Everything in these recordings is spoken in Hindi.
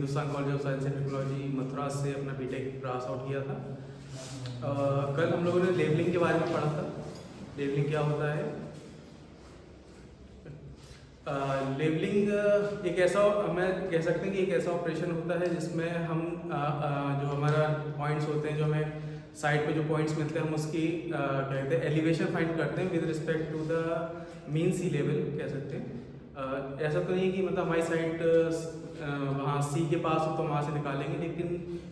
Hindustan college of science and technology Madras से अपना बीटेक पास आउट किया था। कल हम लोगों ने लेबलिंग के बारे में पढ़ा था। लेबलिंग क्या होता है? लेबलिंग एक ऐसा, मैं कह सकते हैं कि एक ऐसा ऑपरेशन होता है जिसमें हम जो हमारा पॉइंट्स होते हैं, जो हमें साइड पे जो पॉइंट्स मिलते हैं, हम उसकी क्या कहते हैं एलिवेशन फाइंड करते हैं with respect to the mean sea level, कह सकते हैं। ऐसा तो नहीं कि मतलब हमारी साइट वहाँ सी के पास हो तो वहाँ से निकालेंगे, लेकिन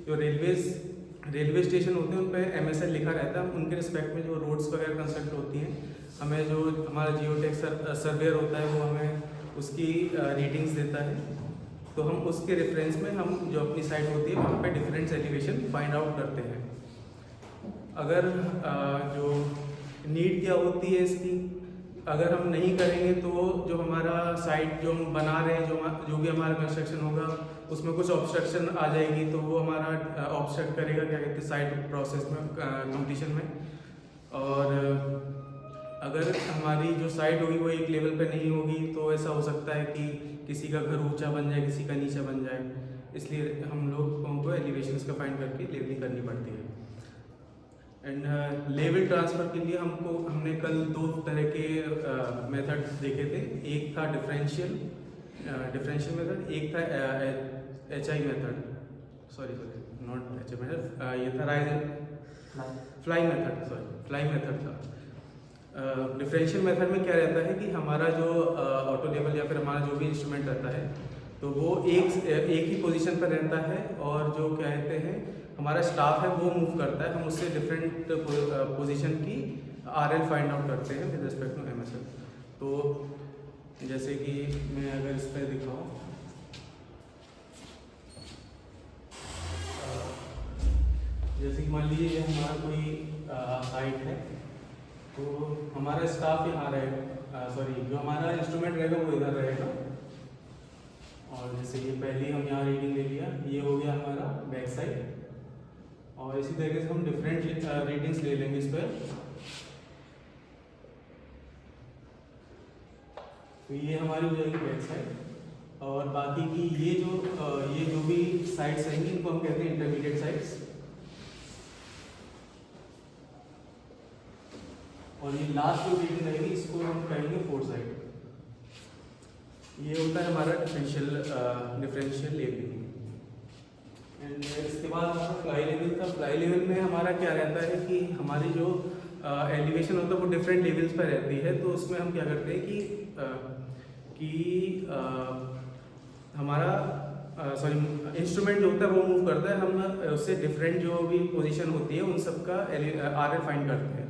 जो रेलवे स्टेशन होते हैं उन पर MSL लिखा रहता है। उनके रिस्पेक्ट में जो रोड्स वगैरह कंस्ट्रक्ट होती हैं, हमें जो हमारा जियोटेक सर्वेयर होता है वो हमें उसकी रीडिंग्स देता है। तो हम उसके रेफरेंस में हम जो अपनी साइट होती है वहाँ पे डिफरेंस एलिवेशन फाइंड आउट करते हैं। अगर जो नीड क्या होती है इसकी, अगर हम नहीं करेंगे तो जो हमारा साइट जो हम बना रहे हैं, जो भी हमारा कंस्ट्रक्शन होगा उसमें कुछ ऑब्स्ट्रक्शन आ जाएगी, तो वो हमारा ऑब्स्ट्रक्ट करेगा क्या कहते हैं साइट प्रोसेस में, कंप्लीशन में। और अगर हमारी जो साइट होगी वो एक लेवल पे नहीं होगी तो ऐसा हो सकता है कि किसी का घर ऊंचा बन जाए, किसी का नीचा बन जाए। इसलिए हम लोगों को एलिवेशंस का फाइंड करके लेवलिंग करनी पड़ती है। एंड लेवल ट्रांसफ़र के लिए हमने कल 2 तरह के मेथड देखे थे। एक था डिफरेंशियल मेथड, एक था HI method, sorry not HI method, ये था फ्लाई मेथड था। डिफरेंशियल मेथड में क्या रहता है कि हमारा जो ऑटो लेवल या फिर हमारा जो भी इंस्ट्रूमेंट रहता है तो वो एक ही पोजीशन पर रहता है, और जो क्या कहते हैं हमारा स्टाफ है वो मूव करता है। हम उससे डिफरेंट पोजीशन की RL फाइंड आउट करते हैं विद रिस्पेक्ट टू MSL। तो जैसे कि मैं अगर इस पर दिखाऊँ, जैसे कि मान लीजिए ये हमारा कोई साइट है, तो हमारा स्टाफ यहाँ रहेगा, जो हमारा इंस्ट्रूमेंट रहेगा वो इधर रहेगा। और जैसे ये पहले हम यहाँ रीडिंग ले लिया, ये हो गया हमारा बैक साइड। और इसी तरीके से हम डिफरेंट रीडिंग्स ले लेंगे इस पर। तो ये हमारी हो जाएगी बैक साइड, और बाकी की ये जो भी साइड्स रहेंगी इनको हम कहते हैं इंटरमीडिएट साइड्स। और ये लास्ट जो रीडिंग रहेगी इसको हम कहेंगे फोर्थ साइड। ये होता है हमारा डिफरेंशियल लेवलिंग। एंड इसके बाद हमारा फ्लाई लेवल था। फ्लाई लेवल में हमारा क्या रहता है कि हमारी जो एलिवेशन होता है वो डिफरेंट लेवल्स पर रहती है। तो उसमें हम क्या करते हैं कि हमारा इंस्ट्रूमेंट जो होता है वो मूव करता है, हम उससे डिफरेंट जो भी पोजीशन होती है उन सब का RL फाइंड करते हैं।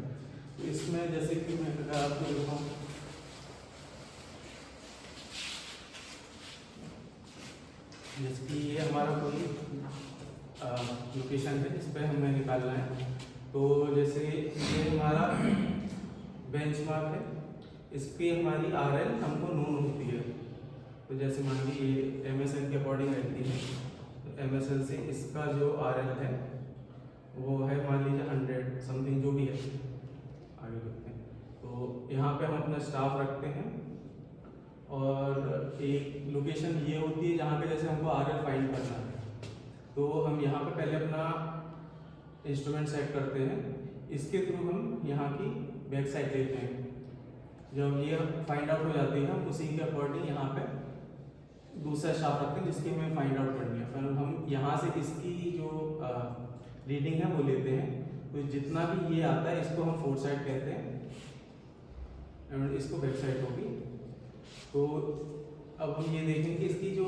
तो इसमें जैसे कि मैं अगर आपको दिखाऊँ, जैसे कि ये हमारा कोई लोकेशन है, इस पर हमें निकालना है। तो जैसे ये हमारा बेंचमार्क है, इस पर हमारी RL हमको नोन होती है। तो जैसे मान लीजिए ये MSL के अकॉर्डिंग रहती है, तो MSL से इसका जो RL है वो है मान लीजिए 100 समथिंग जो भी है, आगे देखते हैं। तो यहाँ पे हम अपना स्टाफ रखते हैं, और एक लोकेशन ये होती है जहाँ पे जैसे हमको RL फाइंड करना है, तो हम यहाँ पे पहले अपना इंस्ट्रूमेंट सेट करते हैं। इसके थ्रू हम यहाँ की बैक साइड लेते हैं। जब ये फाइंड आउट हो जाती है हम उसी के अकॉर्डिंग यहाँ पे दूसरा स्टाफ रखते हैं जिसकी हमें फाइंड आउट करनी है। फिर हम यहाँ से इसकी जो रीडिंग है वो लेते हैं। तो जितना भी ये आता है इसको हम फोर्थ साइड कहते हैं, और इसको बैक साइड होगी। तो अब हम ये देखेंगे कि इसकी जो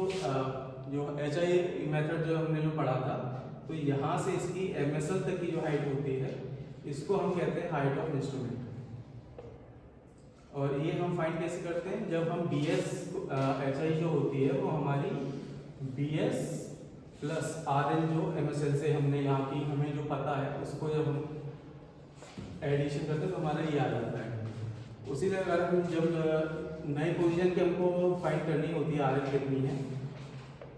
HI मेथड जो हमने जो पढ़ा था, तो यहाँ से इसकी MSL तक की जो हाइट होती है इसको हम कहते हैं हाइट ऑफ इंस्ट्रूमेंट। और ये हम फाइंड कैसे करते हैं, जब हम BS HI जो होती है वो हमारी BS प्लस RL जो MSL से हमने यहाँ की हमें जो पता है उसको जब हम एडिशन करते हैं तो हमारा ये आ जाता है। उसी तरह अगर हम जब नए पोजीशन की हमको फाइंड करनी होती है RL कितनी है,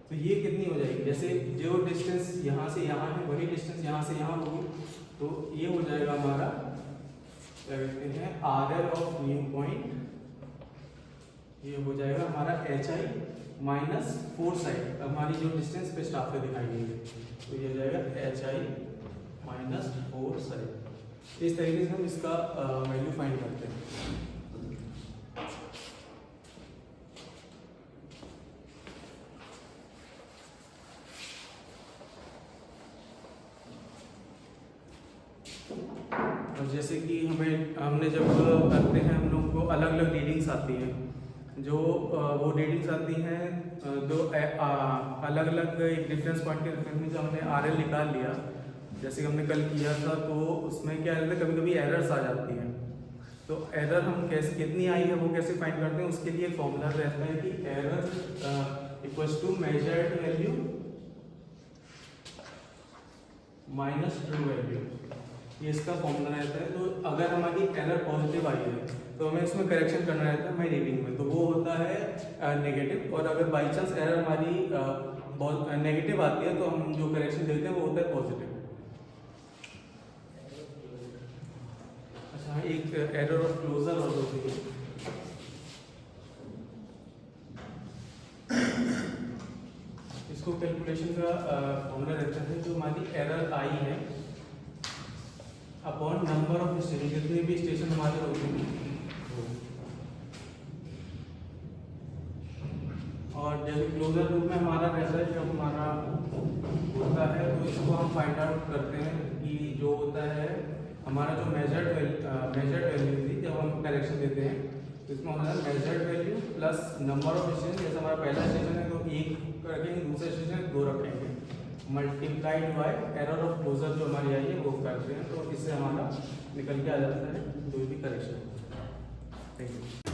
तो ये कितनी हो जाएगी, जैसे जो डिस्टेंस यहाँ से यहाँ है वही डिस्टेंस यहाँ से यहाँ होगी। तो ये हो जाएगा हमारा क्या कहते हैं RL ऑफ न्यू पॉइंट, ये हो जाएगा हमारा HI माइनस 4 साइड हमारी जो डिस्टेंस पे स्टाफ पे दिखाई गई है, तो ये हो जाएगा HI माइनस 4 साइड। इस तरीके से हम इसका वैल्यू फाइंड करते हैं। और जैसे कि हमने जब करते हैं हम लोग को अलग अलग रीडिंग्स आती हैं, जो वो रीडिंग्स आती हैं जो अलग अलग एक डिफरेंस पॉइंट के रेफरेंस में जो हमने RL निकाल लिया, जैसे कि हमने कल किया था, तो उसमें क्या रहता है कभी कभी एरर्स आ जाती हैं। तो एरर हम कैसे कितनी आई है वो कैसे फाइंड करते हैं, उसके लिए फॉर्मूला रहता है कि error equals to measured value minus true value, ये इसका फॉर्मूला रहता है। तो अगर हमारी एरर पॉजिटिव आई है तो हमें इसमें करेक्शन करना रहता है हमारी रीडिंग में, तो वो होता है नेगेटिव। और अगर बाई चांस एरर हमारी बहुत नेगेटिव आती है तो हम जो करेक्शन देते हैं वो होता है पॉजिटिव। अच्छा, एक एरर ऑफ क्लोजर और होती है, इसको कैलकुलेशन का फॉर्मूला रहता है जो हमारी एरर आई है अपॉन नंबर ऑफ स्टेशन, जितने भी स्टेशन हमारे होते हैं। और जैसे क्लोजर लूप में हमारा रहता है जब हमारा होता है तो इसको हम फाइंड आउट करते हैं कि जो होता है हमारा जो मेजर्ड वैल्यू थी जब हम करेक्शन देते हैं, तो इसमें होता है measured value plus number of station. जैसे हमारा पहला स्टेशन है तो 1 रखेंगे, दूसरे स्टेशन 2 रखेंगे, multiplied by error of closure जो हमारी आई है वो करते हैं, तो इससे हमारा निकल के आ जाता है जो भी करेक्शन। Thank you.